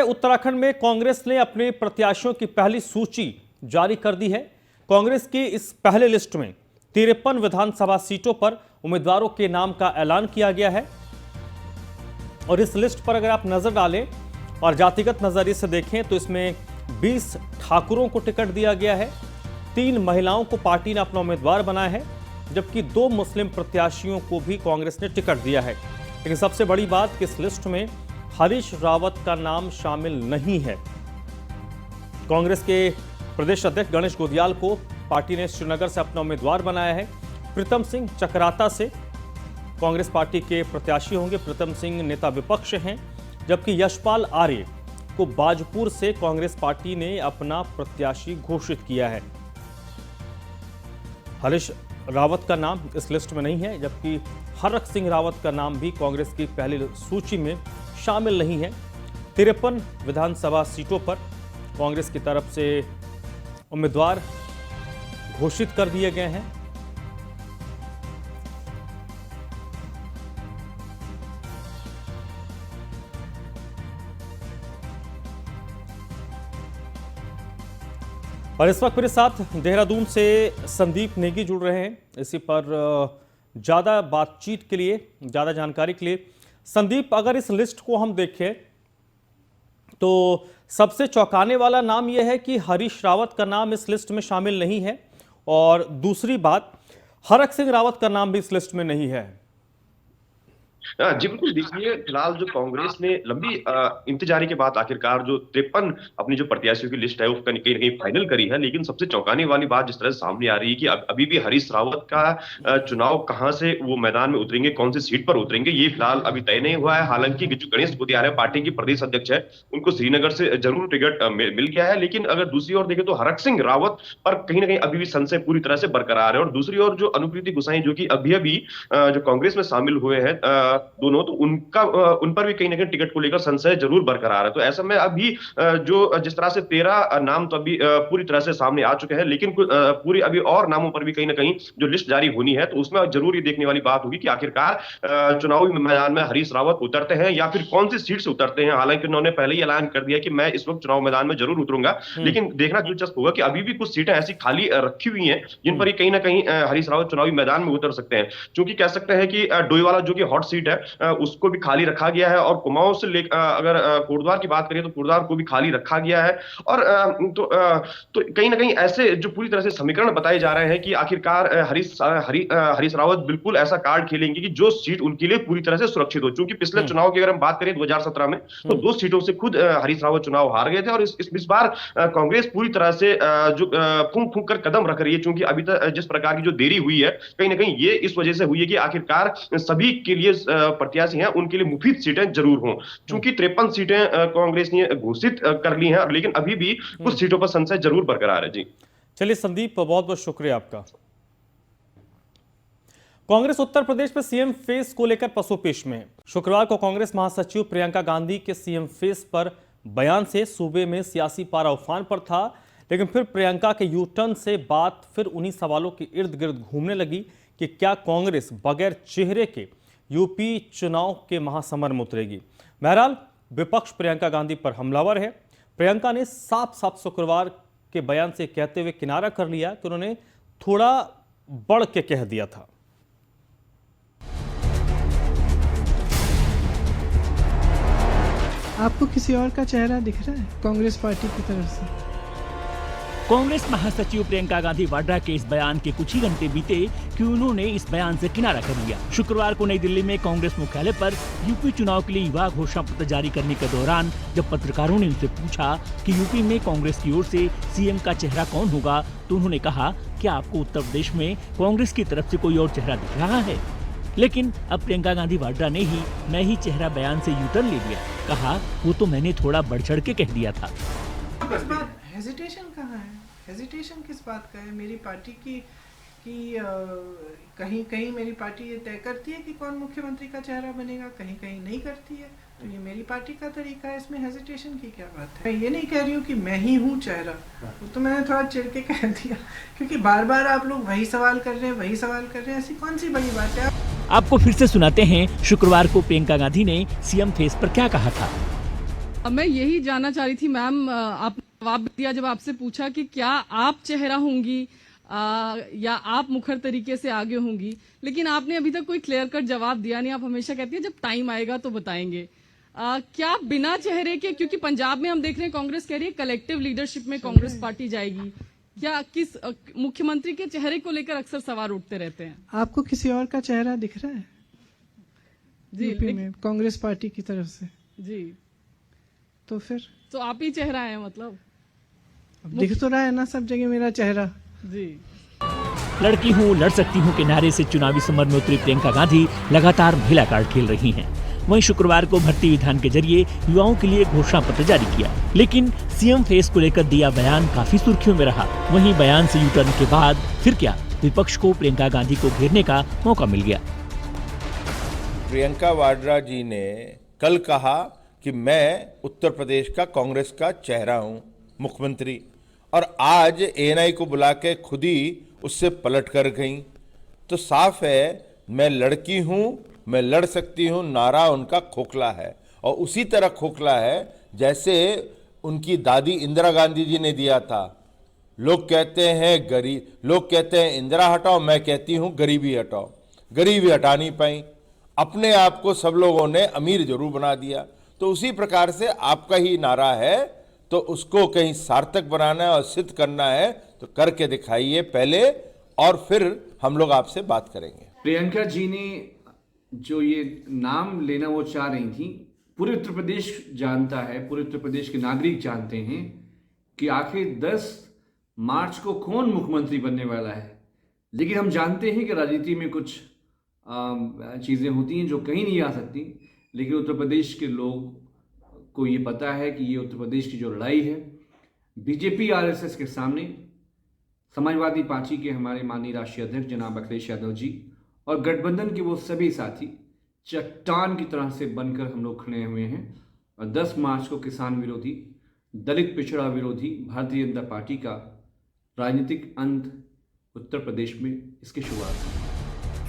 है, उत्तराखंड में कांग्रेस ने अपने प्रत्याशियों की पहली सूची जारी कर दी है। कांग्रेस की इस पहले लिस्ट में 53 विधानसभा सीटों पर उम्मीदवारों के नाम का ऐलान किया गया है और इस लिस्ट पर अगर आप नजर डालें और जातिगत नजरिए से देखें तो इसमें 20 ठाकुरों को टिकट दिया गया है, 3 महिलाओं को पार्टी ने अपना उम्मीदवार बनाया है, जबकि 2 मुस्लिम प्रत्याशियों को भी कांग्रेस ने टिकट दिया है। लेकिन सबसे बड़ी बात कि इस लिस्ट में हरीश रावत का नाम शामिल नहीं है। कांग्रेस के प्रदेश अध्यक्ष गणेश गोदियाल को पार्टी ने श्रीनगर से अपना उम्मीदवार बनाया है। प्रीतम सिंह चकराता से कांग्रेस पार्टी के प्रत्याशी होंगे। प्रीतम सिंह नेता विपक्ष हैं, जबकि यशपाल आर्य को बाजपुर से कांग्रेस पार्टी ने अपना प्रत्याशी घोषित किया है। हरीश रावत का नाम इस लिस्ट में नहीं है, जबकि हरक सिंह रावत का नाम भी कांग्रेस की पहली सूची में शामिल नहीं है। 53 विधानसभा सीटों पर कांग्रेस की तरफ से उम्मीदवार घोषित कर दिए गए हैं। और इस वक्त मेरे साथ देहरादून से संदीप नेगी जुड़ रहे हैं। इसी पर ज़्यादा बातचीत के लिए, ज़्यादा जानकारी के लिए संदीप, अगर इस लिस्ट को हम देखें तो सबसे चौंकाने वाला नाम यह है कि हरीश रावत का नाम इस लिस्ट में शामिल नहीं है और दूसरी बात, हरक सिंह रावत का नाम भी इस लिस्ट में नहीं है। जी बिल्कुल, देखिए फिलहाल जो कांग्रेस ने लंबी इंतजारी के बाद आखिरकार जो 53 अपनी जो प्रत्याशियों की लिस्ट है उसका कहीं ना कहीं फाइनल करी है। लेकिन सबसे चौंकाने वाली बात जिस तरह से सामने आ रही है कि अभी भी हरीश रावत का चुनाव कहां से वो मैदान में उतरेंगे, कौन सी सीट पर उतरेंगे, ये फिलहाल अभी तय नहीं हुआ है। हालांकि जो गणेश गोदियाल है, पार्टी की प्रदेश अध्यक्ष है, उनको श्रीनगर से जरूर टिकट मिल गया है। लेकिन अगर दूसरी ओर देखें तो हरक सिंह रावत पर कहीं ना कहीं अभी भी संशय पूरी तरह से बरकरार है। और दूसरी ओर जो अनुप्रीति गुसाई जो कि अभी जो कांग्रेस में शामिल हुए हैं दोनों, तो उन पर भी कहीं ना कहीं टिकट को लेकर संशय जरूर बरकरार है। तो ऐसा में अभी जो जिस तरह से 13 नाम तो अभी पूरी तरह से सामने आ चुके हैं, लेकिन पूरी अभी और नामों पर भी कहीं ना कहीं जो लिस्ट जारी होनी है तो उसमें जरूर ये देखने वाली बात होगी कि आखिरकार चुनावी मैदान में हरीश रावत उतरते हैं या फिर कौन सी सीट से उतरते हैं। हालांकि उन्होंने पहले ही ऐलान कर दिया कि मैं इस वक्त चुनाव मैदान में जरूर उतरूंगा, लेकिन देखना दिलचस्प होगा कि अभी भी कुछ सीटें ऐसी खाली रखी हुई हैं जिन पर कहीं ना कहीं हरीश रावत चुनावी मैदान में उतर सकते हैं। क्योंकि कह सकते हैं कि डोईवाला जो कि हॉट सीट है उसको भी खाली रखा गया है और कुमाऊं से अगर कोटद्वार की बात करें तो कोटद्वार को भी खाली रखा गया है। और तो कहीं ना कहीं ऐसे जो पूरी तरह से समीकरण बताए जा रहे हैं कि आखिरकार हरीश रावत बिल्कुल ऐसा कार्ड खेलेंगे कि जो सीट उनके लिए पूरी तरह से सुरक्षित हो। चूंकि पिछले चुनाव की अगर हम बात करें 2017 में तो 2 सीटों से खुद हरीश रावत चुनाव हार गए थे। और इस बार कांग्रेस पूरी तरह से जो फूंक फूंक कर कदम रख रही है, क्योंकि अभी तक जिस प्रकार की जो देरी हुई है कहीं ना कहीं ये इस वजह से हुई है कि आखिरकार सभी के लिए प्रत्याशी हैं उनके लिए मुफीद सीटें जरूर हों। चूंकि 53 सीटें कांग्रेस ने घोषित कर ली हैं, लेकिन अभी भी कुछ सीटों पर संशय जरूर बरकरार है। जी चलिए संदीप, बहुत बहुत शुक्रिया आपका। कांग्रेस उत्तर प्रदेश में सीएम फेस को लेकर पसोपेश में है। शुक्रवार को कांग्रेस महासचिव प्रियंका गांधी के सीएम फेस पर बयान से सूबे में सियासी पारा उफान पर था, लेकिन फिर प्रियंका के यू टर्न से बात फिर उन्हीं सवालों के इर्द गिर्द घूमने लगी कि क्या कांग्रेस बगैर चेहरे के यूपी चुनाव के महासमर में उतरेगी। बहरहाल विपक्ष प्रियंका गांधी पर हमलावर है। प्रियंका ने साफ साफ शुक्रवार के बयान से कहते हुए किनारा कर लिया कि उन्होंने थोड़ा बढ़ के कह दिया था। आपको किसी और का चेहरा दिख रहा है कांग्रेस पार्टी की तरफ से? कांग्रेस महासचिव प्रियंका गांधी वाड्रा के इस बयान के कुछ ही घंटे बीते कि उन्होंने इस बयान से किनारा कर लिया। शुक्रवार को नई दिल्ली में कांग्रेस मुख्यालय पर यूपी चुनाव के लिए युवा घोषणा पत्र जारी करने के दौरान जब पत्रकारों ने उनसे पूछा कि यूपी में कांग्रेस की ओर से सीएम का चेहरा कौन होगा, तो उन्होंने कहा कि आपको उत्तर प्रदेश में कांग्रेस की तरफ से कोई और चेहरा दिख रहा है। लेकिन अब प्रियंका गांधी वाड्रा ने ही मैं ही चेहरा बयान से यू टर्न ले लिया। कहा वो तो मैंने थोड़ा बढ़ चढ़ के कह दिया था। हेजिटेशन कहाँ है? हेजिटेशन किस बात का है? मेरी पार्टी की कहीं कहीं मेरी पार्टी ये तय करती है कि कौन मुख्यमंत्री का चेहरा बनेगा, कहीं कहीं नहीं करती है। तो ये मेरी पार्टी का तरीका है, इसमें हेजिटेशन की क्या बात है? मैं ये नहीं कह रही हूँ कि मैं ही हूँ चेहरा, वो तो मैंने थोड़ा चिढ़ के कह दिया, क्योंकि बार बार आप लोग वही सवाल कर रहे हैं, ऐसी कौन सी बड़ी बात है? आपको फिर से सुनाते हैं शुक्रवार को प्रियंका गांधी ने सीएम फेस पर क्या कहा था। अब मैं यही जानना चाह रही थी मैम, आप जवाब दिया जब आपसे पूछा कि क्या आप चेहरा होंगी या आप मुखर तरीके से आगे होंगी, लेकिन आपने अभी तक कोई क्लियर कट जवाब दिया नहीं। आप हमेशा कहती हैं जब टाइम आएगा तो बताएंगे। क्या बिना चेहरे के, क्योंकि पंजाब में हम देख रहे हैं कांग्रेस कह रही है कलेक्टिव लीडरशिप में कांग्रेस पार्टी जाएगी, क्या किस मुख्यमंत्री के चेहरे को लेकर अक्सर सवाल उठते रहते हैं? आपको किसी और का चेहरा दिख रहा है जी यूपी में कांग्रेस पार्टी की तरफ से? जी, तो फिर तो आप ही चेहरा है मतलब? अब दिख तो रहा है ना सब जगह मेरा चेहरा। जी, लड़की हूँ लड़ सकती हूँ के नारे से चुनावी समर में उतरी प्रियंका गांधी लगातार महिला कार्ड खेल रही हैं। वहीं शुक्रवार को भर्ती विधान के जरिए युवाओं के लिए घोषणा पत्र जारी किया, लेकिन सीएम फेस को लेकर दिया बयान काफी सुर्खियों में रहा। वहीं बयान से यूटर्न के बाद फिर क्या, विपक्ष को प्रियंका गांधी को घेरने का मौका मिल गया। प्रियंका वाड्रा जी ने कल कहा कि मैं उत्तर प्रदेश का कांग्रेस का चेहरा हूं, मुख्यमंत्री, और आज एएनआई को बुला के खुद ही उससे पलट कर गई। तो साफ है, मैं लड़की हूं, मैं लड़ सकती हूं नारा उनका खोखला है, और उसी तरह खोखला है जैसे उनकी दादी इंदिरा गांधी जी ने दिया था। लोग कहते हैं इंदिरा हटाओ, मैं कहती हूं गरीबी हटाओ। गरीबी हटा नहीं पाई, अपने आप को सब लोगों ने अमीर जरूर बना दिया। तो उसी प्रकार से आपका ही नारा है, तो उसको कहीं सार्थक बनाना है और सिद्ध करना है, तो करके दिखाइए पहले, और फिर हम लोग आपसे बात करेंगे। प्रियंका जी ने जो ये नाम लेना वो चाह रही थी, पूरे उत्तर प्रदेश जानता है, पूरे उत्तर प्रदेश के नागरिक जानते हैं कि आखिर 10 मार्च को कौन मुख्यमंत्री बनने वाला है। लेकिन हम जानते हैं कि राजनीति में कुछ चीज़ें होती हैं जो कहीं नहीं आ सकती, लेकिन उत्तर प्रदेश के लोग को ये पता है कि ये उत्तर प्रदेश की जो लड़ाई है बीजेपी आरएसएस के सामने, समाजवादी पार्टी के हमारे माननीय राष्ट्रीय अध्यक्ष जनाब अखिलेश यादव जी और गठबंधन के वो सभी साथी चट्टान की तरह से बनकर हम लोग खड़े हुए हैं। और 10 मार्च को किसान विरोधी, दलित पिछड़ा विरोधी भारतीय जनता पार्टी का राजनीतिक अंत उत्तर प्रदेश में इसके शुरुआत।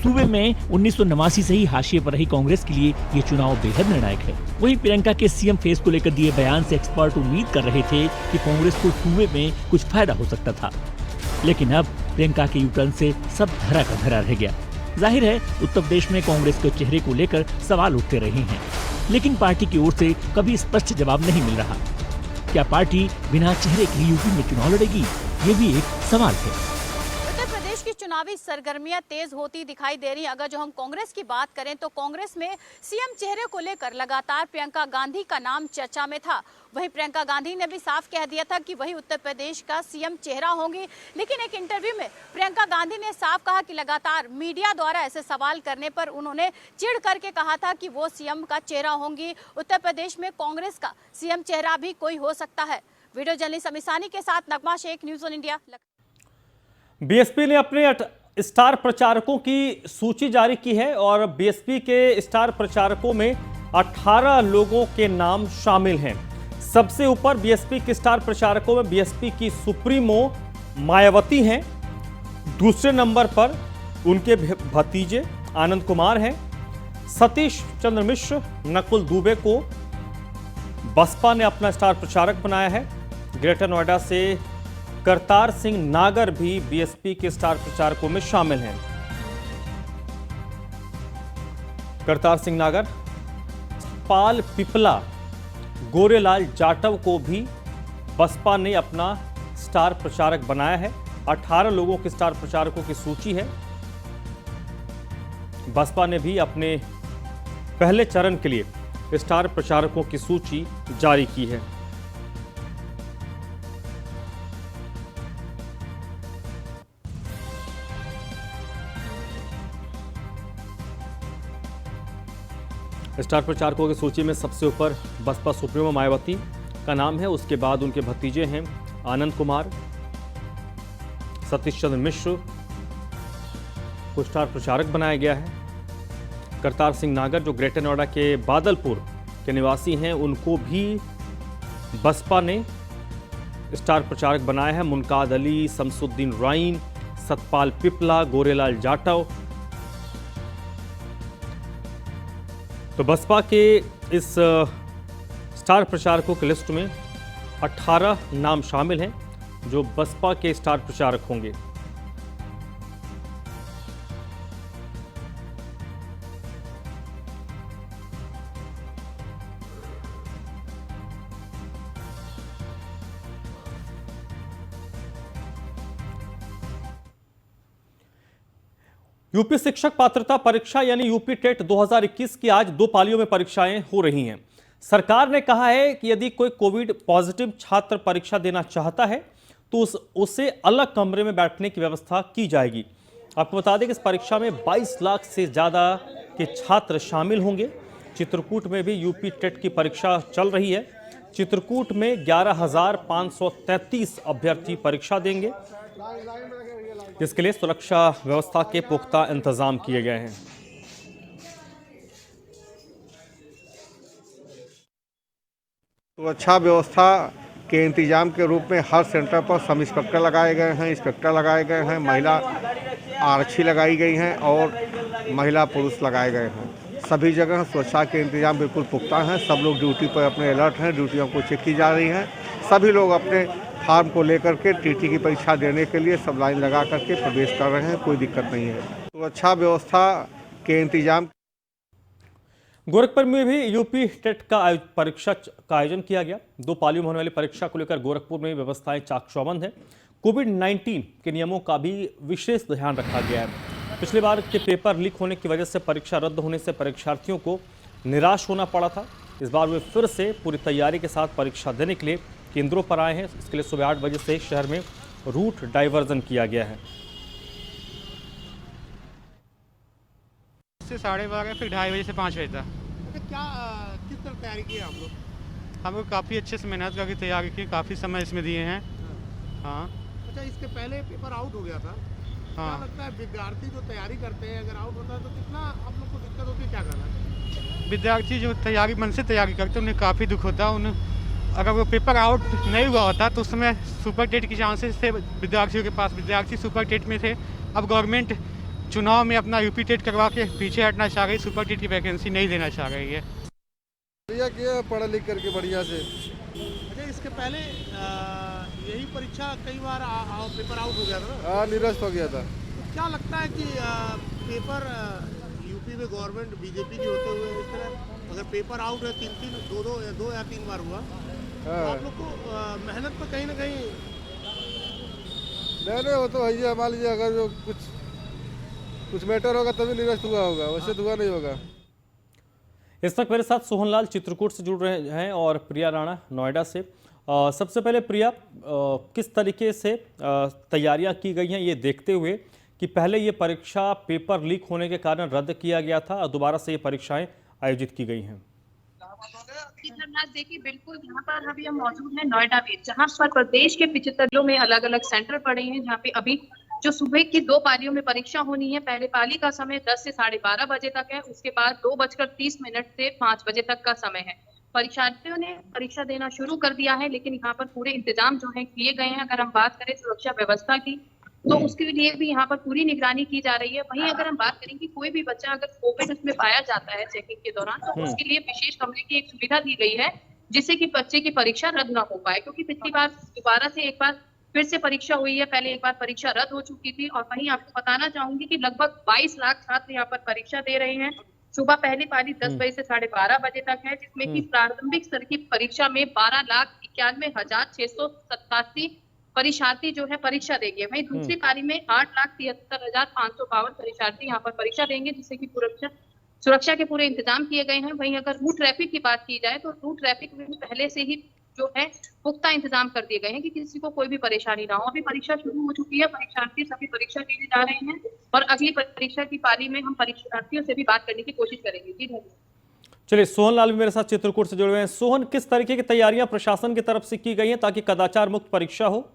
सूबे में 1989 से ही हाशिए पर रही कांग्रेस के लिए ये चुनाव बेहद निर्णायक है। वहीं प्रियंका के सीएम फेस को लेकर दिए बयान से एक्सपर्ट उम्मीद कर रहे थे कि कांग्रेस को सूबे में कुछ फायदा हो सकता था, लेकिन अब प्रियंका के यूटर्न से सब धरा का धरा रह गया। जाहिर है उत्तर प्रदेश में कांग्रेस के चेहरे को लेकर सवाल उठते रहे हैं, लेकिन पार्टी की ओर से कभी स्पष्ट जवाब नहीं मिल रहा। क्या पार्टी बिना चेहरे के यूपी में चुनाव लड़ेगी, ये भी एक सवाल है। की चुनावी सरगर्मियां तेज होती दिखाई दे रही हैं। अगर जो हम कांग्रेस की बात करें तो कांग्रेस में सीएम चेहरे को लेकर लगातार प्रियंका गांधी का नाम चर्चा में था। वहीं प्रियंका गांधी ने भी साफ कह दिया था कि वही उत्तर प्रदेश का सीएम चेहरा होंगी, लेकिन एक इंटरव्यू में प्रियंका गांधी ने साफ कहा कि लगातार मीडिया द्वारा ऐसे सवाल करने पर उन्होंने चिढ़ करके कहा था कि वो सीएम का चेहरा होंगी। उत्तर प्रदेश में कांग्रेस का सीएम चेहरा भी कोई हो सकता है। वीडियो जर्नलिस्ट अमिसानी के साथ Nagma Shaikh, news on India. BSP ने अपने स्टार प्रचारकों की सूची जारी की है और बीएसपी के स्टार प्रचारकों में 18 लोगों के नाम शामिल हैं। सबसे ऊपर बीएसपी के स्टार प्रचारकों में बीएसपी की सुप्रीमो मायावती हैं। दूसरे नंबर पर उनके भतीजे आनंद कुमार हैं। सतीश चंद्र मिश्र, नकुल दुबे को बसपा ने अपना स्टार प्रचारक बनाया है। ग्रेटर नोएडा से करतार सिंह नागर भी बीएसपी के स्टार प्रचारकों में शामिल हैं। करतार सिंह नागर, पाल पिपला, गोरेलाल जाटव को भी बसपा ने अपना स्टार प्रचारक बनाया है। 18 लोगों के स्टार प्रचारकों की सूची है। बसपा ने भी अपने पहले चरण के लिए स्टार प्रचारकों की सूची जारी की है। स्टार प्रचारकों की सूची में सबसे ऊपर बसपा सुप्रीमो मायावती का नाम है। उसके बाद उनके भतीजे हैं आनंद कुमार, सतीश चंद्र मिश्र को स्टार प्रचारक बनाया गया है। करतार सिंह नागर जो ग्रेटर नोएडा के बादलपुर के निवासी हैं, उनको भी बसपा ने स्टार प्रचारक बनाया है। मुनकाद अली, शमसुद्दीन राइन, सतपाल पिपला, गोरेलाल जाटव। तो बसपा के इस स्टार प्रचारकों की लिस्ट में 18 नाम शामिल हैं जो बसपा के स्टार प्रचारक होंगे। यूपी शिक्षक पात्रता परीक्षा यानी यूपी टेट 2021 की आज 2 पालियों में परीक्षाएं हो रही हैं। सरकार ने कहा है कि यदि कोई कोविड पॉजिटिव छात्र परीक्षा देना चाहता है तो उसे अलग कमरे में बैठने की व्यवस्था की जाएगी। आपको बता दें कि इस परीक्षा में 22 लाख से ज़्यादा के छात्र शामिल होंगे। चित्रकूट में भी यूपी टेट की परीक्षा चल रही है। चित्रकूट में 11,533 अभ्यर्थी परीक्षा देंगे, जिसके लिए सुरक्षा व्यवस्था के पुख्ता इंतजाम किए गए हैं। सुरक्षा व्यवस्था के इंतजाम के रूप में हर सेंटर पर सब इंस्पेक्टर लगाए गए हैं, इंस्पेक्टर लगाए गए हैं, महिला आरक्षी लगाई गई हैं और महिला पुरुष लगाए गए हैं। सभी जगह सुरक्षा के इंतजाम बिल्कुल पुख्ता हैं। सब लोग ड्यूटी पर अपने अलर्ट हैं, ड्यूटियों को चेक की जा रही हैं। सभी लोग अपने फार्म को लेकर के टीटी की परीक्षा देने के लिए सब लाइन लगा करके प्रवेश कर रहे हैं, कोई दिक्कत नहीं है। सुरक्षा व्यवस्था के इंतजाम। गोरखपुर में भी यूपी टेट का परीक्षा का आयोजन किया गया। 2 पालियों में होने वाली परीक्षा को लेकर गोरखपुर में व्यवस्थाएं चाक चौबंद है। कोविड-19 के नियमों का भी विशेष ध्यान रखा गया है। पिछली बार के पेपर लीक होने की वजह से परीक्षा रद्द होने से परीक्षार्थियों को निराश होना पड़ा था। इस बार वे फिर से पूरी तैयारी के साथ परीक्षा देने के लिए केंद्रों पर आए हैं। इसके लिए सुबह 8 बजे से शहर में रूट डाइवर्जन किया गया है। 12:30 फिर 2:30 बजे से 5 बजे तक। क्या किस तरह तैयारी की है आप लोग? हम लोग काफ़ी अच्छे से मेहनत करके तैयारी की, काफ़ी समय इसमें दिए हैं। हाँ। अच्छा, इसके पहले पेपर आउट हो गया था। हाँ। क्या लगता है विद्यार्थी जो तैयारी करते हैं अगर आउट होता है तो कितना आप लोग को दिक्कत होती है, क्या करना है? विद्यार्थी जो तैयारी मन से तैयारी करते हैं उन्हें काफ़ी दुख होता है। उन्हें अगर वो पेपर आउट नहीं हुआ होता तो उस समय सुपर टेट की चांसेस थे विद्यार्थियों के पास। विद्यार्थी सुपर टेट में थे। अब गवर्नमेंट चुनाव में अपना यूपी टेट करवा के पीछे हटना चाह रही, सुपर टेट की वैकेंसी नहीं देना चाह रही है। बढ़िया किया, पढ़ा लिख करके बढ़िया से। अच्छा, इसके पहले यही परीक्षा कई बार पेपर आउट हो गया था ना? हाँ, निरस्त हो गया था। तो क्या लगता है कि पेपर यूपी में गवर्नमेंट बीजेपी की होते हुए इस तरह अगर पेपर आउट है 2 या 3 बार हुआ, तो आप लोग को मेहनत पर कहीं ना कहीं नहीं वो तो है। मान लीजिए अगर जो कुछ मैटर होगा तभी निरस्त हुआ होगा, वैसे हुआ नहीं होगा। इस वक्त मेरे साथ सोहनलाल चित्रकूट से जुड़ रहे हैं और प्रिया राणा नोएडा से। सबसे पहले प्रिया, किस तरीके से तैयारियां की गई हैं ये देखते हुए कि पहले ये परीक्षा पेपर लीक होने के कारण रद्द किया गया था और दोबारा से ये परीक्षाएं आयोजित की गई हैं? देखिए, बिल्कुल यहाँ पर अभी हम मौजूद हैं नोएडा में, जहाँ पर प्रदेश के 75 जिलों में अलग अलग सेंटर पड़े हैं, जहाँ पे अभी जो सुबह की 2 पालियों में परीक्षा होनी है। पहले पाली का समय 10 से 12:30 बजे तक है। उसके बाद 2:30 से 5 बजे तक का समय है। परीक्षार्थियों ने परीक्षा देना शुरू कर दिया है, लेकिन यहाँ पर पूरे इंतजाम जो है किए गए हैं। अगर हम बात करें सुरक्षा व्यवस्था की तो उसके लिए भी यहाँ पर पूरी निगरानी की जा रही है। वहीं अगर हम बात करें कि कोई भी बच्चा अगर कोविड उसमें पाया जाता है चेकिंग के दौरान, तो उसके लिए विशेष कमरे की एक सुविधा दी गई है, जिससे कि बच्चे की परीक्षा रद्द ना हो पाए। क्योंकि पिछली बार दोबारा से एक बार फिर से परीक्षा हुई है। पहले एक बार परीक्षा रद्द हो चुकी थी। और वहीं आपको बताना चाहूंगी कि लगभग 22 लाख छात्र यहाँ पर परीक्षा दे रहे हैं। सुबह पहली पाली 10 बजे से 12:30 बजे तक है, जिसमें कि प्रारंभिक स्तर की परीक्षा में 12,91,687 परीक्षार्थी जो है परीक्षा देंगे। वहीं दूसरी पारी में 8,73,552 परीक्षार्थी यहाँ पर परीक्षा देंगे, जिससे कि सुरक्षा के पूरे इंतजाम किए गए हैं। वहीं अगर रूट ट्रैफिक की बात की जाए तो रूट ट्रैफिक में पहले से ही जो है पुख्ता इंतजाम कर दिए गए हैं कि किसी को कोई भी परेशानी ना हो। अभी परीक्षा शुरू हो चुकी है, परीक्षार्थी सभी परीक्षा देने जा रहे हैं और अगली परीक्षा की पाली में हम परीक्षार्थियों से भी बात करने की कोशिश करेंगे। जी धन्यवाद। चलिए, सोहन लाल भी मेरे साथ चित्रकूट से जुड़े हुए हैं। सोहन, किस तरीके की तैयारियां प्रशासन की तरफ से की गई हैं ताकि कदाचार मुक्त परीक्षा हो?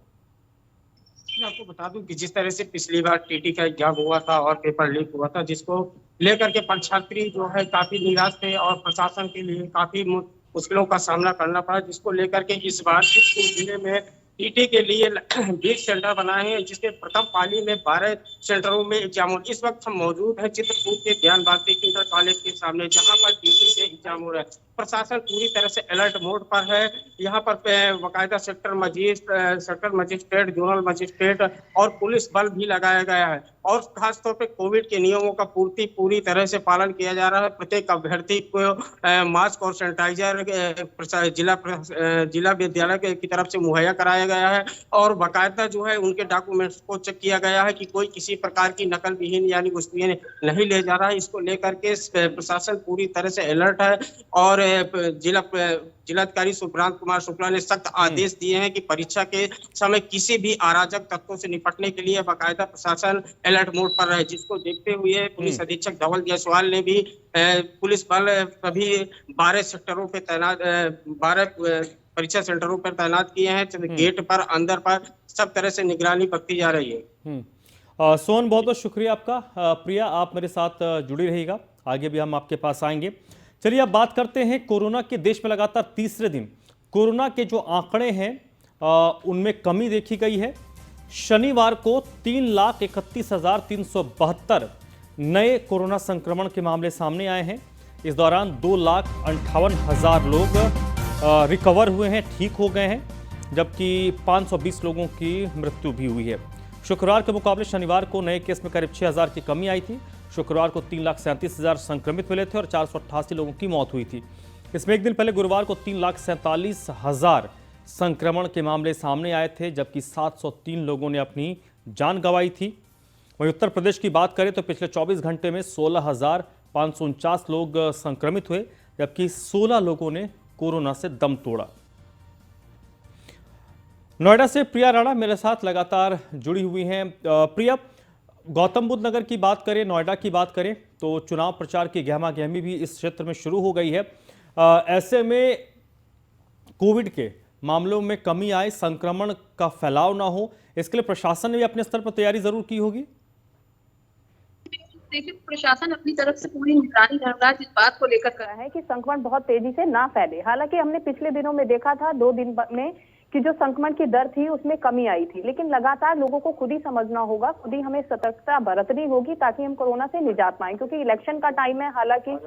मैं आपको बता दूं कि जिस तरह से पिछली बार टीटी का एग्जाम हुआ था और पेपर लीक हुआ था, जिसको लेकर के परीक्षार्थी जो है काफी निराश थे और प्रशासन के लिए काफी मुश्किलों का सामना करना पड़ा, जिसको लेकर के इस बार चित्रकूट जिले में टीटी के लिए 20 सेंटर बनाए हैं, जिसके प्रथम पाली में 12 सेंटरों में एग्जाम हो। इस वक्त हम मौजूद हैं चित्रकूट के ज्ञान भारती इंटर कॉलेज के सामने, जहां पर टीटी के एग्जाम हो रहा है। प्रशासन पूरी तरह से अलर्ट मोड पर है। यहाँ पर बाकायदा सेक्टर मजिस्ट्रेट, जोनल मजिस्ट्रेट और पुलिस बल भी लगाया गया है और खासतौर पे कोविड के नियमों का पूरी तरह से पालन किया जा रहा है। प्रत्येक अभ्यर्थी को मास्क और सैनिटाइजर जिला विद्यालय की तरफ से मुहैया कराया गया है और बाकायदा जो है उनके डॉक्यूमेंट्स को चेक किया गया है कि कोई किसी प्रकार की नकल विहीन यानी वस्तुएं नहीं ले जा रहा है। इसको लेकर के प्रशासन पूरी तरह से अलर्ट है और जिलाधिकारी सुब्रांत कुमार शुक्ला ने सख्त आदेश दिए हैं कि परीक्षा के समय किसी भी अराजक तत्वों से निपटने के लिए बाकायदा प्रशासन अलर्ट मोड पर रहे, जिसको देखते हुए पुलिस अधीक्षक धवल जायसवाल ने भी पुलिस बल सभी 12 सेक्टरों पे तैनात 12 परीक्षा सेंटरों पर तैनात किए हैं। गेट पर, अंदर पर सब तरह से निगरानी बरती जा रही है। सोहन, बहुत बहुत शुक्रिया आपका। प्रिया, आप मेरे साथ जुड़ी रहिएगा, आगे भी हम आपके पास आएंगे। चलिए अब बात करते हैं कोरोना के। देश में लगातार तीसरे दिन कोरोना के जो आंकड़े हैं उनमें कमी देखी गई है। शनिवार को 3,31,372 नए कोरोना संक्रमण के मामले सामने आए हैं। इस दौरान 2,58,000 लोग रिकवर हुए हैं, ठीक हो गए हैं, जबकि 520 लोगों की मृत्यु भी हुई है। शुक्रवार के मुकाबले शनिवार को नए केस में करीब 6,000 की कमी आई थी। शुक्रवार को 3,37,000 संक्रमित मिले थे और 488 लोगों की मौत हुई थी। इसमें एक दिन पहले गुरुवार को 3,47,000 संक्रमण के मामले सामने आए थे, जबकि 703 लोगों ने अपनी जान गंवाई थी। वहीं उत्तर प्रदेश की बात करें तो पिछले 24 घंटे में 16,549 लोग संक्रमित हुए, जबकि 16 लोगों ने कोरोना से दम तोड़ा। नोएडा से प्रिया राणा मेरे साथ लगातार जुड़ी हुई हैं। प्रिया, गौतम बुद्ध नगर की बात करें, नोएडा की बात करें तो चुनाव प्रचार की गहमा गहमी भी इस क्षेत्र में शुरू हो गई है। ऐसे में कोविड के मामलों में कमी आए, संक्रमण का फैलाव ना हो, इसके लिए प्रशासन ने भी अपने स्तर पर तैयारी जरूर की होगी। देखिए, प्रशासन अपनी तरफ से पूरी निगरानी धर्मराज इस बात को लेकर कर रहा है कि संक्रमण बहुत तेजी से ना फैले। हालांकि हमने पिछले दिनों में देखा था 2 दिन में कि जो संक्रमण की दर थी उसमें कमी आई थी, लेकिन लगातार लोगों को खुद ही समझना होगा, खुद ही हमें सतर्कता बरतनी होगी ताकि हम कोरोना से निजात पाएं। क्योंकि इलेक्शन का टाइम है, हालांकि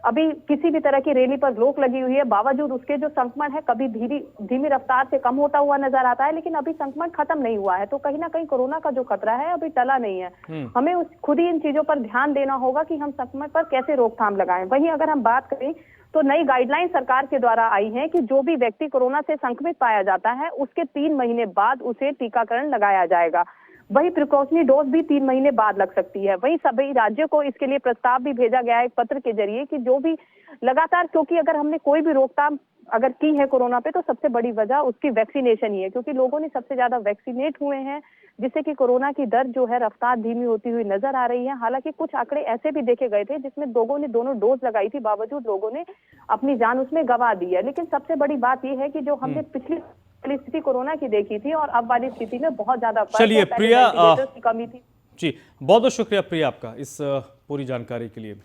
अभी किसी भी तरह की रैली पर रोक लगी हुई है, बावजूद उसके जो संक्रमण है कभी धीमी रफ्तार से कम होता हुआ नजर आता है, लेकिन अभी संक्रमण खत्म नहीं हुआ है। तो कहीं ना कहीं कोरोना का जो खतरा है अभी टला नहीं है। हमें खुद ही इन चीजों पर ध्यान देना होगा कि हम संक्रमण पर कैसे रोकथाम लगाएं। वहीं अगर हम बात करें तो नई गाइडलाइन सरकार के द्वारा आई है कि जो भी व्यक्ति कोरोना से संक्रमित पाया जाता है उसके 3 महीने बाद उसे टीकाकरण लगाया जाएगा। वही प्रिकॉशनरी डोज भी 3 महीने बाद लग सकती है। वहीं सभी राज्यों को इसके लिए प्रस्ताव भी भेजा गया है एक पत्र के जरिए कि जो भी लगातार, क्योंकि अगर हमने कोई भी रोकथाम अगर की है कोरोना पे तो सबसे बड़ी वजह उसकी वैक्सीनेशन ही है, क्योंकि लोगों ने सबसे ज्यादा वैक्सीनेट हुए हैं, जिससे कि कोरोना की दर जो है रफ्तार धीमी होती हुई नजर आ रही है। हालांकि कुछ आंकड़े ऐसे भी देखे गए थे जिसमें लोगों ने दोनों डोज लगाई थी, बावजूद लोगों ने अपनी जान उसमें गंवा दी है। लेकिन सबसे बड़ी बात यह है कि जो हमने पिछली स्थिति कोरोना की देखी थी और अब वाली स्थिति में बहुत ज्यादा चलिए प्रिया की कमी थी। जी, बहुत बहुत शुक्रिया प्रिया आपका इस पूरी जानकारी के लिए।